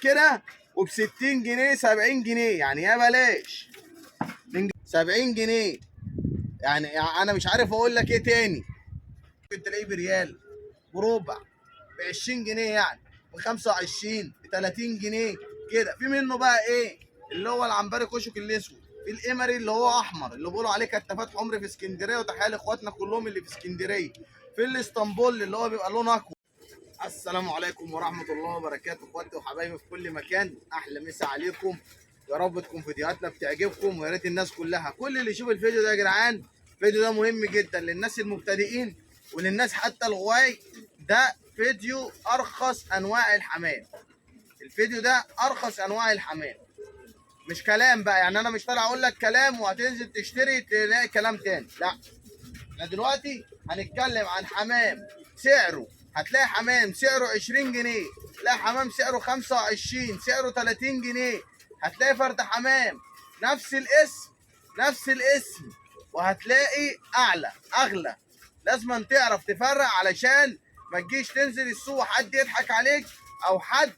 كده وب 60 جنيه 70 جنيه، يعني يا بلاش 70 جنيه. يعني انا مش عارف اقول لك ايه تاني. ممكن تلاقيه بريال، بربع، ب 20 جنيه، يعني ب 25، ب 30 جنيه كده. في منه بقى ايه اللي هو العنبري كشك الاسود، في القمري اللي هو احمر اللي بيقولوا عليه كتافات حمر في اسكندريه، وتحيه لاخواتنا كلهم اللي في اسكندريه. في الاسطنبول اللي هو بيبقى لونه اقوى. السلام عليكم ورحمه الله وبركاته، اخواتي وحبايبي في كل مكان، احلى مسا عليكم. يا رب تكون فيديوهاتنا بتعجبكم، ويا ريت الناس كلها، كل اللي يشوف الفيديو ده يا جدعان. الفيديو ده مهم جدا للناس المبتدئين وللناس حتى الغواي. ده فيديو ارخص انواع الحمام. الفيديو ده ارخص انواع الحمام، مش كلام بقى. يعني انا مش طالع اقول لك كلام وهتنزل تشتري تلاقي كلام تاني، لا. احنا دلوقتي هنتكلم عن حمام سعره، هتلاقي حمام سعره 20 جنيه، تلاقي حمام سعره 25، سعره 30 جنيه. هتلاقي فرد حمام نفس الاسم، نفس الاسم، وهتلاقي اعلى اغلى. لازم تعرف تفرق علشان ما تجيش تنزل السوق حد يضحك عليك او حد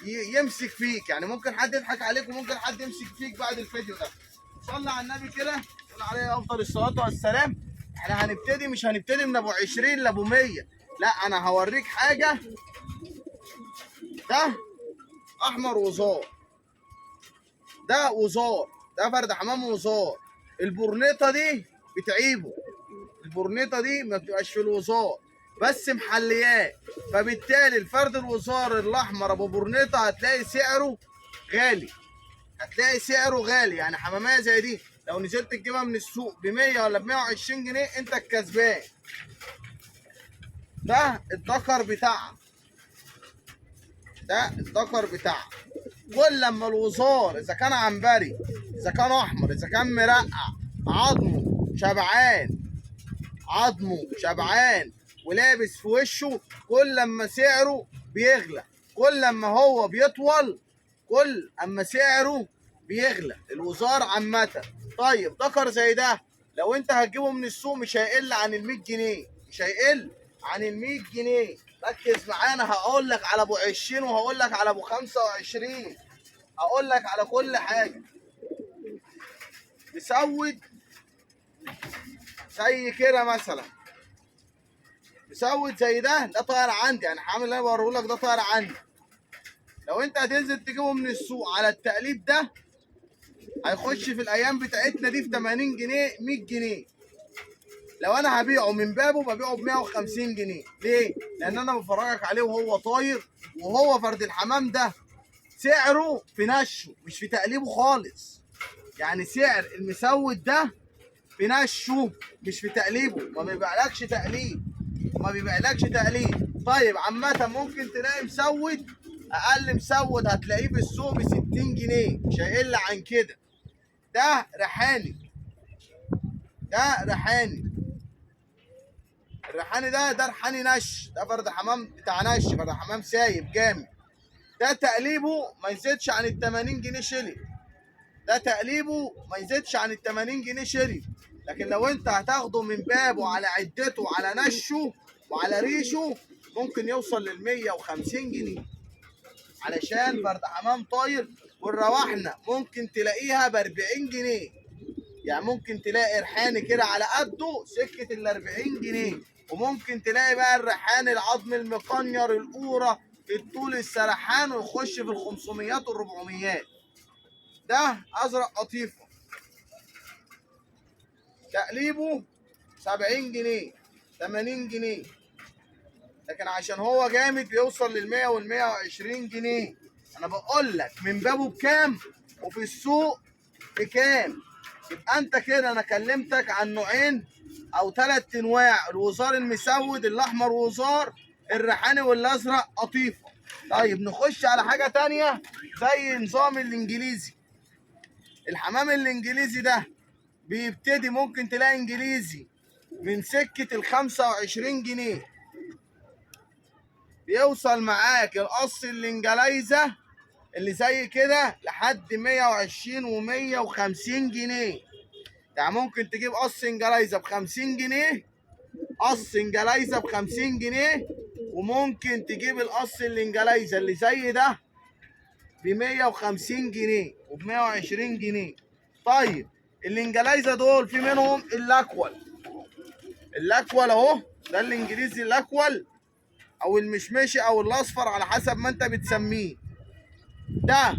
يمسك فيك. يعني ممكن حد يضحك عليك وممكن حد يمسك فيك بعد الفيديو ده. صلى على النبي كده، قول عليه افضل الصلاه والسلام. احنا هنبتدي، مش هنبتدي من ابو 20 لابو 100، لا، انا هوريك حاجه. ده احمر وزار، ده وزار، ده فرد حمام وزار. البورنيطه دي بتعيبه، البورنيطه دي ما بتبقاش في الوزار بس محليات، فبالتالي الفرد الوزار الاحمر ابو بورنيطه هتلاقي سعره غالي، هتلاقي سعره غالي. يعني حماميه زي دي لو نزلت تجيبها من السوق ب 100 ولا ب 120 جنيه انت الكسبان. ده الذكر بتاعها، ده الذكر بتاعها. كل لما الوزار اذا كان عنبري، اذا كان احمر، اذا كان مرقع، عظمه شبعان، عظمه شبعان ولابس في وشه، كل لما سعره بيغلى، كل لما هو بيطول، كل اما سعره بيغلى الوزار عامه. طيب ذكر زي ده لو انت هتجيبه من السوق مش هيقل عن ال 100 جنيه، مش هيقل عن ال 100 جنيه. ركز معانا، هقول لك على ابو 20 وهقول لك على ابو 25، هقول لك على كل حاجه. مسود زي كده مثلا، مسود زي ده طاير عندي، انا هعمل اللي انا بوريه لك، ده طاير عندي. لو انت هتنزل تجيبه من السوق على التقليب ده هيخش في الايام بتاعتنا دي في 80 جنيه 100 جنيه. لو انا هبيعه من بابه ببيعه ب 150 جنيه. ليه؟ لان انا بفرجك عليه وهو طاير، وهو فرد الحمام ده سعره في نشه مش في تقليبه خالص. يعني سعر المسود ده في نشه مش في تقليبه، ما بيبيعلكش تقليب، ما بيبيعلكش تقليب. طيب عامة ممكن تلاقي مسود، اقل مسود هتلاقيه في السوق ب 60 جنيه، مش هيقل عن كده. ده ريحاني، ده ريحاني. الريحاني ده ريحاني نش، ده فرد حمام بتاع نش، فرد حمام سايب جامد. ده تقليبه ما يزيدش عن ال 80 جنيه شيلي، ده تقليبه ما يزيدش عن ال 80 جنيه شيلي. لكن لو انت هتاخده من بابه على عدته على نشه وعلى ريشه ممكن يوصل لل 150 جنيه علشان فرد حمام طاير. والرواحنا ممكن تلاقيها ب 40 جنيه، يعني ممكن تلاقي ريحاني كده على قده سكه ال 40 جنيه. وممكن تلاقي بقى الريحاني العظم المقنير القوره الطول السرحان ويخش في ال 500 وال 400. ده ازرق قطيفه تقليبه 70 جنيه 80 جنيه، لكن عشان هو جامد بيوصل لل 100 وال 120 جنيه. انا بقول لك من بابه بكام وفي السوق بكام. يبقى انت كده انا كلمتك عن نوعين او 3 انواع، الوزار المسود الاحمر وزار، الريحاني والازرق قطيفه. طيب نخش على حاجه تانية زي نظام الانجليزي. الحمام الانجليزي ده بيبتدي، ممكن تلاقي انجليزي من سكه ال 25 جنيه، بيوصل معاك القص الانجليزه اللي زي كده لحد 120 و150 جنيه. يعني ممكن تجيب قص انجليزه ب 50 جنيه، قص انجليزه ب 50 جنيه، وممكن تجيب القص الانجليزه اللي زي ده ب 150 جنيه وب 120 جنيه. طيب الانجلايزه دول في منهم الاكول اهو، ده الانجليزي الاكول او المشمشي او الاصفر على حسب ما انت بتسميه. ده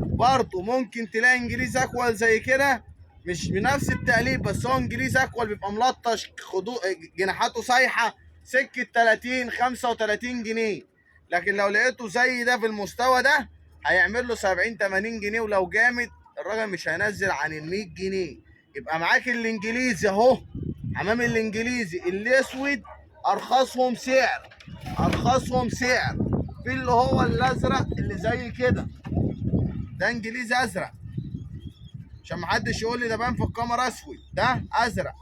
برضه ممكن تلاقي انجليزي اكول زي كده، مش بنفس التقليب، بس هو انجليزي اكول بيبقى ملطش، جناحاته سايحه، سكه 30 35 جنيه. لكن لو لقيته زي ده في المستوى ده هيعمل له 70 80 جنيه، ولو جامد الراجل مش هينزل عن ال 100 جنيه. يبقى معاك الانجليزي اهو، حمام الانجليزي الاسود ارخصهم سعر في اللي هو الازرق اللي زي كده، ده انجليزي ازرق عشان محدش يقول لي ده باين في الكاميرا اسود، ده ازرق،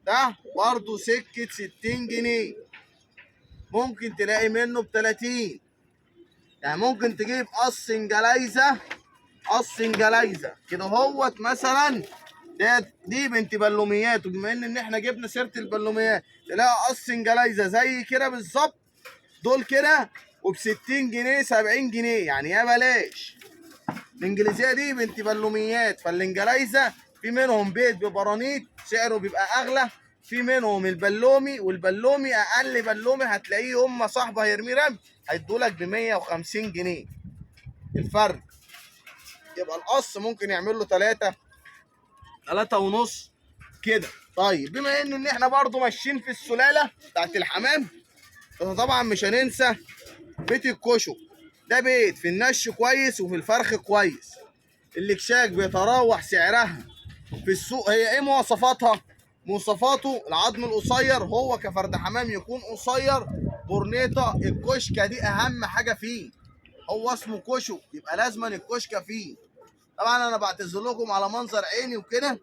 ده برضه سكه 60 جنيه. ممكن تلاقي منه ب 30. يعني ممكن تجيب قص انجلايزه كده اهوت مثلا. دي بنت بلوميات، وبما ان احنا جبنا سيره البلوميات تلاقي قص انجلايزه زي كده بالظبط، دول كده وب 60 جنيه 70 جنيه، يعني يا بلاش. الانجليزيه دي بنت بلوميات. فالانجلايزه في منهم بيت ببرانيت سعره بيبقى اغلى، في منهم البلومي، والبلومي اقل بلومي هتلاقيه هم صاحبه هيرميه رمي هيدولك ب 150 جنيه الفرق. يبقى القص ممكن يعمل له 3 ونص كده. طيب بما ان احنا برضو ماشيين في السلاله بتاعت الحمام، طبعا مش هننسى بيت الكشك. ده بيت في النش كويس وفي الفرخ كويس. الاكشاك بيتراوح سعرها في السوق، هي ايه مواصفاتها؟ مواصفاته العظم القصير، هو كفرد حمام يكون قصير، برنيطه، الكشكه دي اهم حاجه فيه، هو اسمه كشك يبقى لازما الكشكه فيه. طبعا انا بعتذر لكم على منظر عيني وكده،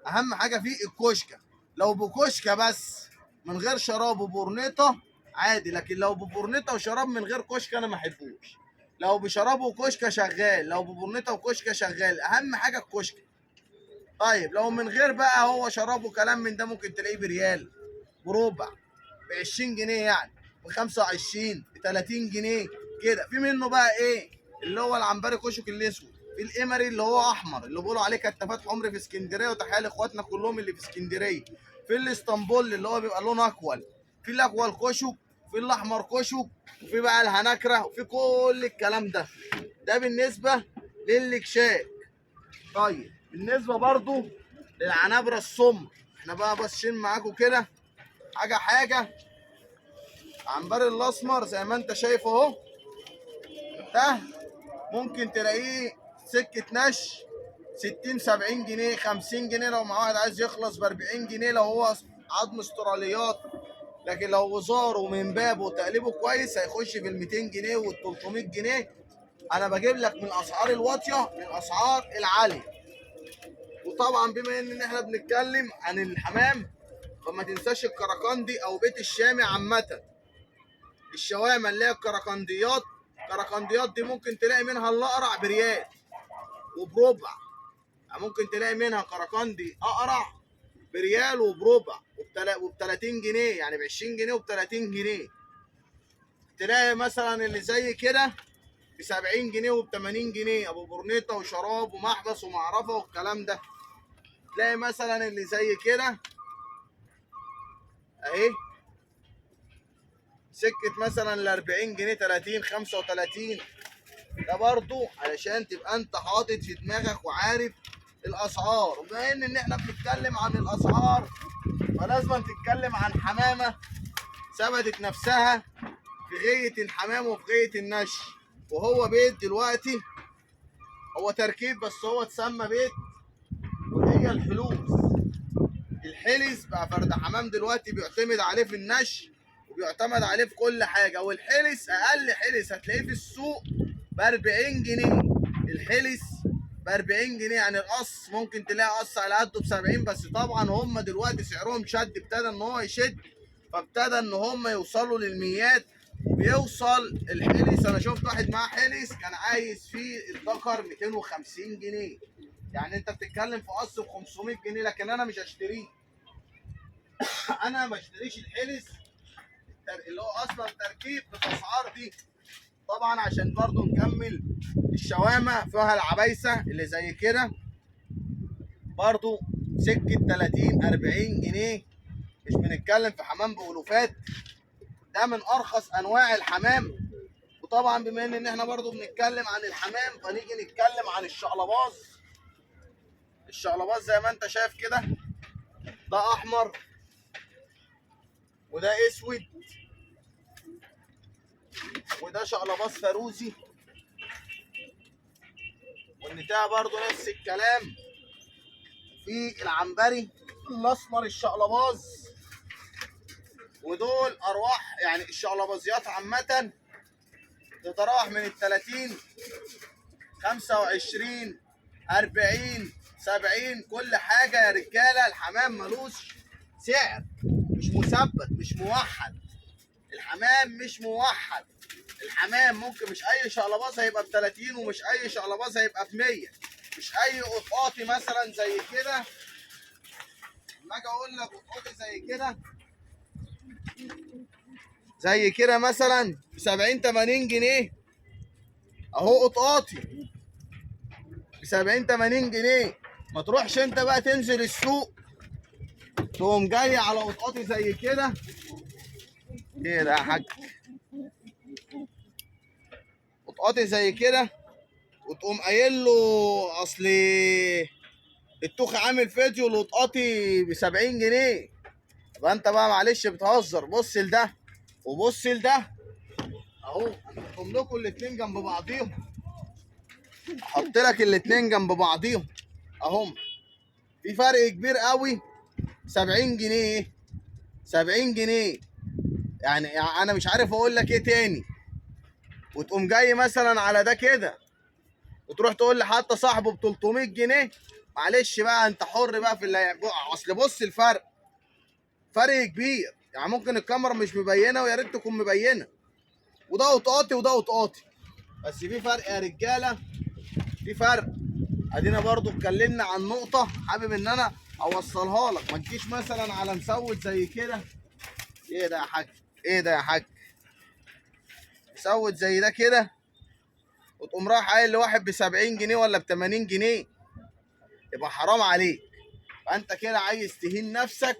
اهم حاجه فيه الكشكه. لو بكشكه بس من غير شراب وبورنيطه عادي، لكن لو ببورنيطه وشراب من غير كشكه انا ما احبوش. لو بشراب وكشكه شغال، لو ببورنيطه وكشكه شغال، اهم حاجه الكشكه. طيب لو من غير بقى هو شراب وكلام من ده، ممكن تلاقيه بريال، بربع، ب 20 جنيه، يعني ب 25 ب 30 جنيه كده. في منه بقى ايه؟ اللي هو العنبري كشك الاسود، في القمري اللي هو احمر اللي بيقولوا عليه كتافات حمر في اسكندريه، وتحيه لاخواتنا كلهم اللي في اسكندريه. في الاسطنبول اللي هو بيبقى لونه اكول، في الاكول كشك، في الاحمر كشك، وفي بقى الهنكره، وفي كل الكلام ده. ده بالنسبه للكشاك. طيب بالنسبه برضو للعنابره السمر، احنا بقى باصين معاكم كده حاجه. عنبر الاسمر زي ما انت شايف اهو، ده ممكن تلاقيه سكه نش 60 70 جنيه 50 جنيه، لو مع واحد عايز يخلص ب 40 جنيه لو هو عظم استراليات. لكن لو وزاره ومن بابه وتقليبه كويس هيخش في ال 200 جنيه وال 300 جنيه. انا بجيب لك من الاسعار الواطيه للاسعار العاليه. وطبعا بما ان احنا بنتكلم عن الحمام، فما تنساش الكركندي او بيت الشامي عامه. الشوامه اللي هي الكركنديات دي ممكن تلاقي منها الاقرع بريال وبربع، يعني ممكن تلاقي منها كركندي اقرع بريال وبربع وب 30 جنيه، يعني ب 20 جنيه وب 30 جنيه. تلاقي مثلا اللي زي كده ب 70 جنيه وب 80 جنيه، ابو برنيطه وشراب ومحبس ومعرفه والكلام ده. تلاقي مثلا اللي زي كده اهي سكه مثلا ال 40 جنيه 30 35. ده برضو علشان تبقى انت حاطط في دماغك وعارف الاسعار. وبما ان احنا بنتكلم عن الاسعار، فلازم تتكلم عن حمامه ثبتت نفسها في غايه الحمام وفي غايه النش، وهو بيت دلوقتي هو تركيب بس هو اتسمى بيت، وهي الحلس بقى فرد حمام دلوقتي بيعتمد عليه في النش وبيعتمد عليه في كل حاجه. والحلس اقل حلس هتلاقيه في السوق ب 40 جنيه، الحلس ب 40 جنيه. يعني القص ممكن تلاقي قص على قده ب 70، بس طبعا هم دلوقتي سعرهم شد، ابتدى ان هو يشد، فابتدى ان هم يوصلوا للميات. وبيوصل الحلس، انا شفت واحد معاه حلس كان عايز فيه الذكر 250 جنيه. يعني انت بتتكلم في قص ب 500 جنيه، لكن انا مش هشتريه. انا ما اشتريش الحلس اللي هو اصلا تركيب بالاسعار دي. طبعا عشان برضو نكمل الشوامة فيها العبايسة اللي زي كده برضو سكة 30 40 جنيه. مش بنتكلم في حمام بألوفات، ده من أرخص أنواع الحمام. وطبعا بما ان احنا برضو بنتكلم عن الحمام فنيجي نتكلم عن الشقلباز. الشقلباز زي ما انت شايف كده، ده احمر وده اسود وده شقلباز فاروزي، والنتايه برضو نفس الكلام. في العنبري الاسمر الشقلباز، ودول ارواح يعني الشقلبازيات عامه تتراوح من ال 30 25 40 70 كل حاجه يا رجاله. الحمام ملوش سعر، مش مثبت، مش موحد. الحمام مش موحد. الحمام ممكن مش اي شقلباز هيبقى ب 30 ومش اي شقلباز هيبقى ب 100. مش اي قطقاطي مثلا زي كده، لما اجي اقول لك قطقاطي زي كده مثلا ب 70 80 جنيه اهو قطقاطي ب 70 80 جنيه. ما تروحش انت بقى تنزل السوق تقوم جاي على قطقاطي زي كده كده يا حاج، قطقاطي زي كده وتقوم قايل له اصل التوخ عامل فيديو لقطقاطي ب 70 جنيه. يبقى انت بقى معلش بتهزر. بص لده وبص لده اهو، هنحطهم لكم الاتنين جنب بعضيهم، احط لك الاتنين جنب بعضيهم اهم. في فرق كبير قوي. 70 جنيه 70 جنيه يعني انا مش عارف اقول لك ايه تاني. وتقوم جاي مثلا على ده كده وتروح تقول لي حتى صاحبه ب 300 جنيه. معلش بقى انت حر بقى في اللي اصل بص الفرق، فرق كبير. يعني ممكن الكاميرا مش مبينه ويا ريت تكون مبينه، وده قطقاطي وده قطقاطي، بس في فرق يا رجاله، في فرق. ادينا برضو اتكلمنا عن نقطه حابب ان انا اوصلها لك. ما تجيش مثلا على مسود زي كده. ايه ده يا حاج؟ ايه ده يا حاج؟ مسود زي ده كده وتقوم رايح قايل لواحد ب 70 جنيه ولا ب 80 جنيه، يبقى حرام عليك. فانت كده عايز تهين نفسك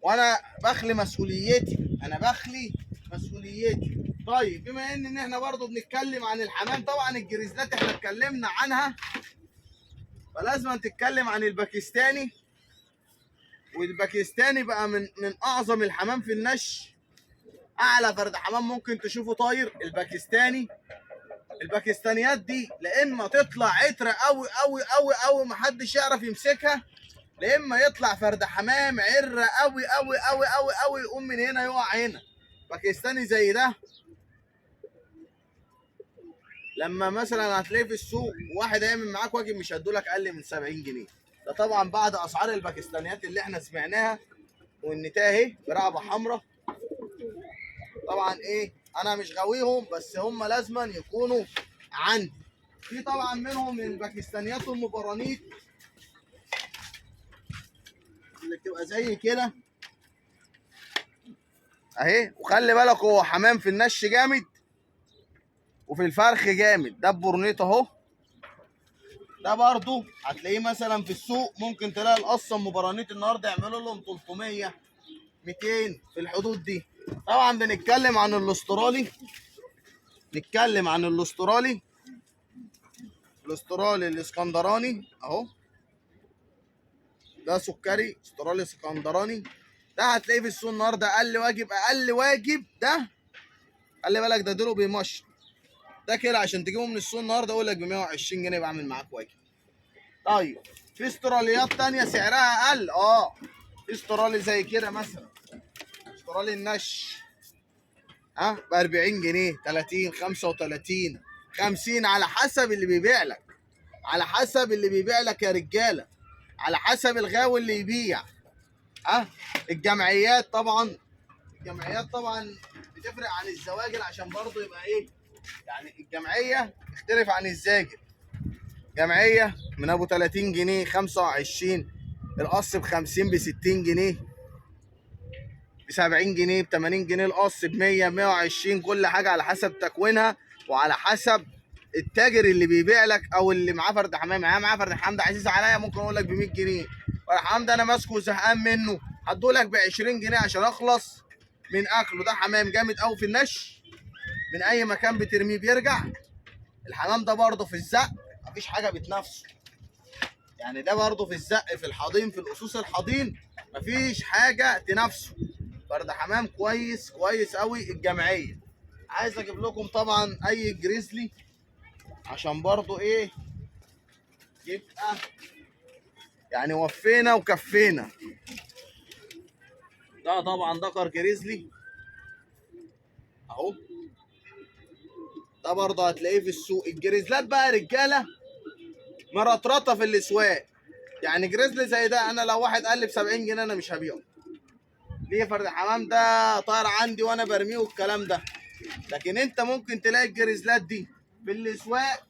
وانا بخلي مسؤوليتي، انا بخلي مسؤوليتي. طيب بما ان احنا برضو بنتكلم عن الحمام، طبعا الجريزلات احنا اتكلمنا عنها، فلازم تتكلم عن الباكستاني. والباكستاني بقى من اعظم الحمام في النش. اعلى فرد حمام ممكن تشوفه طاير الباكستاني. الباكستانيات دي لا اما تطلع عتره قوي قوي قوي قوي محدش يعرف يمسكها، لا اما يطلع فرد حمام عره قوي قوي قوي قوي قوي يقوم من هنا يقع هنا. باكستاني زي ده لما مثلا هتلاقيه في السوق واحد هيعمل معاك واجب مش هيدولك اقل من 70 جنيه. ده طبعا بعد اسعار الباكستانيات اللي احنا سمعناها. والنتايه اهي برقبه حمراء. طبعا ايه انا مش غاويهم بس هم لازما يكونوا عندي. في طبعا منهم الباكستانيات المبرانيت اللي بتبقى زي كده اهي. وخلي بالك هو حمام في النش جامد وفي الفرخ جامد. ده بورنيط اهو، ده برضو هتلاقيه مثلا في السوق ممكن تلاقي القصه مبرانيت النهارده يعملوا لهم 300 200 في الحدود دي. طبعا بنتكلم عن الاسترالي، نتكلم عن الاسترالي الاسكندراني اهو. ده سكري استرالي اسكندراني، ده هتلاقيه في السوق النهارده اقل واجب اقل واجب. ده خلي بالك ده دول بيمشي ده كده عشان تجيبه من السوق النهارده اقول لك ب 120 جنيه بعمل معاك واجب. طيب في استراليات تانية سعرها اقل. في استرالي زي كده مثلا استرالي النش ب 40 جنيه 30 35 50 على حسب اللي بيبيع لك، على حسب اللي بيبيع لك يا رجاله، على حسب الغاوي اللي يبيع. الجمعيات طبعا، الجمعيات طبعا بتفرق عن الزواجر عشان برضه يبقى ايه يعني. الجمعيه تختلف عن الزاجر. جمعيه من ابو 30 جنيه 25 القص ب 50 ب 60 جنيه ب 70 جنيه ب 80 جنيه القص ب 100 120 كل حاجه على حسب تكوينها وعلى حسب التاجر اللي بيبيع لك او اللي معاه فرد حمام. يعني معاه فرد حمام ده عزيز عليا، ممكن اقول لك ب 100 جنيه، فرد حمام ده انا ماسكه وزهقان منه هدولك ب 20 جنيه عشان اخلص من اكله. ده حمام جامد قوي في النش، من اي مكان بترميه بيرجع. الحمام ده برضه في الزق مفيش حاجه بتنافسه، يعني ده برضه في الزق في الحضين في الاسوس الحضين مفيش حاجه تنافسه. فرد حمام كويس كويس قوي. الجمعيه عايز اجيب لكم طبعا اي جريزلي عشان برضه ايه يبقى يعني وفينا وكفينا. ده طبعا ذكر جريزلي اهو، ده برضه هتلاقيه في السوق. الجريزلات بقى رجاله مرطرطه في الاسواق، يعني جريزلي زي ده انا لو واحد قال لي ب 70 جنيه انا مش هبيعه. ليه؟ فرد حمام ده طاير عندي وانا برميه والكلام ده. لكن انت ممكن تلاقي الجريزلات دي في الاسواق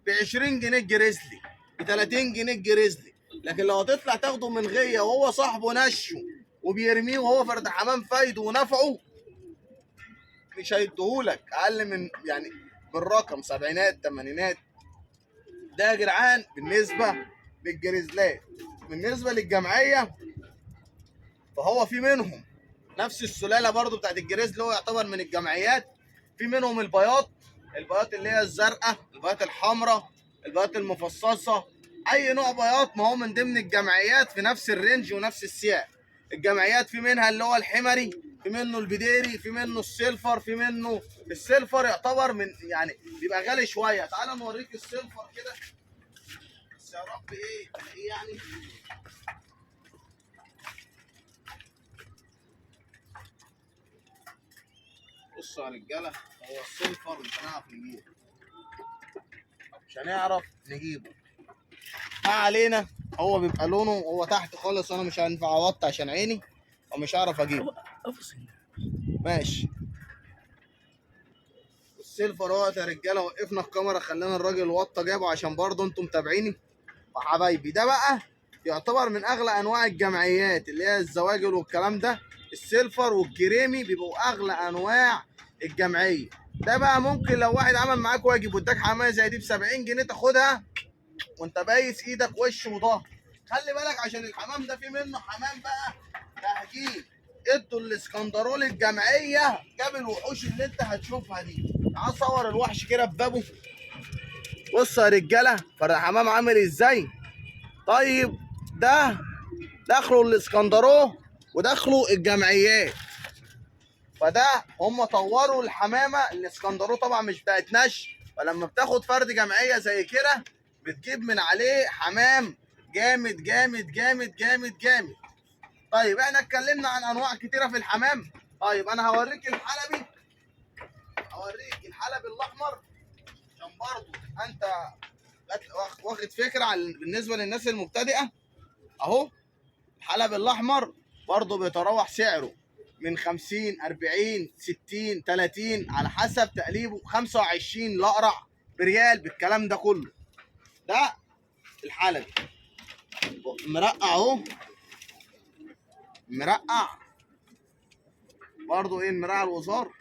ب 20 جنيه الجريزلي، ب 30 جنيه الجريزلي. لكن لو هتطلع تاخده من غيه وهو صاحبه نشه وبيرميه وهو فرد حمام فايده ونفعه، مش هيديهولك اقل من يعني بالرقم سبعينات تمانينات. ده يا جدعان بالنسبه للجريزلات. بالنسبه للجمعيه فهو في منهم نفس السلاله برضو بتاعت الجريزلي، هو يعتبر من الجمعيات. في منهم البياض اللي هي الزرقاء، البياض الحمراء، البياض المفصصه، اي نوع بياض ما هو من ضمن الجمعيات في نفس الرينج ونفس السعر. الجمعيات في منها اللي هو الحمري، في منه البديري، في منه السيلفر، في منه السيلفر يعتبر من يعني بيبقى غالي شويه. تعال نوريك السيلفر كده بس يا رب ايه يعني. بصوا يا رجاله، هو السيلفر مش هنعرف نجيبه. ما علينا، هو بيبقى لونه هو تحت خالص، انا مش هينفع اوطي عشان عيني ومش هعرف اجيبه. ماشي. السيلفر اهوت يا رجاله، وقفنا الكاميرا خلينا الراجل وطى جابه عشان برضه انتم متابعيني وحبايبي. ده بقى يعتبر من اغلى انواع الجمعيات اللي هي الزواجل والكلام ده. السيلفر والكريمي بيبقوا اغلى انواع الجمعيه. ده بقى ممكن لو واحد عمل معاك واجب واداك حمايه زي دي ب 70 جنيه تاخدها وانت بايس ايدك وش وظهر. خلي بالك عشان الحمام ده في منه حمام بقى تهجين. ادوا الاسكندرولي الجمعيه جاب الوحوش اللي انت هتشوفها دي. تعال صور الوحش كده ببابه. بصوا يا رجاله فرد حمام عامل ازاي. طيب ده دخلوا الاسكندرو ودخلوا الجمعيات، فده هم طوروا الحمامه. الاسكندرو طبعا مش بتاعت نش، فلما بتاخد فرد جمعيه زي كده بتجيب من عليه حمام جامد جامد جامد جامد جامد. طيب احنا اتكلمنا عن انواع كتيره في الحمام. طيب انا هوريك الحلبي، هوريك الحلبي الاحمر عشان برضه انت واخد فكره عن بالنسبه للناس المبتدئه. اهو الحلبي الاحمر برضه بيتراوح سعره من 50 40 60 30 على حسب تقليبه، 25 الاقرع بريال بالكلام ده كله. ده الحلبي مرقع اهو، مرقع برضه ايه المرقع الوزار.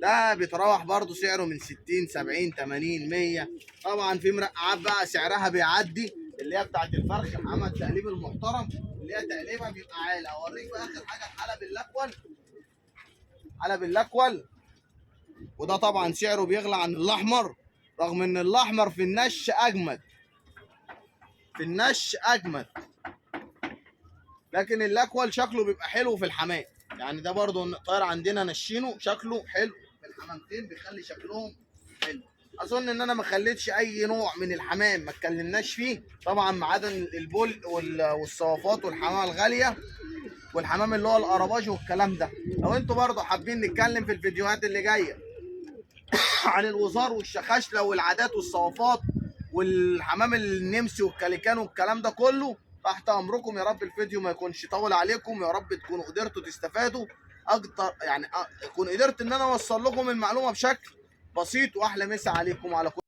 ده بيتراوح برضه سعره من 60 70 80 100. طبعا في مرقعات بقى سعرها بيعدي اللي هي بتاعت الفرخ حمام التقليب المحترم اللي هي تقليبها بيبقى عالي. اوريك بقى اخر حاجه الحلب الاكول. حلب الاكول وده طبعا سعره بيغلى عن الاحمر، رغم ان الاحمر في النش اجمد، في النش اجمد، لكن الاكول شكله بيبقى حلو في الحمام. يعني ده برضه طاير عندنا نشينه شكله حلو في الحمامتين بيخلي شكلهم حلو. اظن ان انا ما خليتش اي نوع من الحمام ما اتكلمناش فيه طبعا، ما عدا البول والصوافات والحمام الغاليه والحمام اللي هو القرباج والكلام ده. لو انتوا برضه حابين نتكلم في الفيديوهات اللي جايه عن الوزار والشخاشله والعادات والصوافات والحمام النمسي والكاليكان والكلام ده كله، تحت امركم. يا رب الفيديو ما يكونش طول عليكم، يا رب تكونوا قدرتوا تستفادوا اكتر، يعني اكون قدرت ان انا اوصل لكم المعلومه بشكل بسيط. واحلى مسا عليكم على كل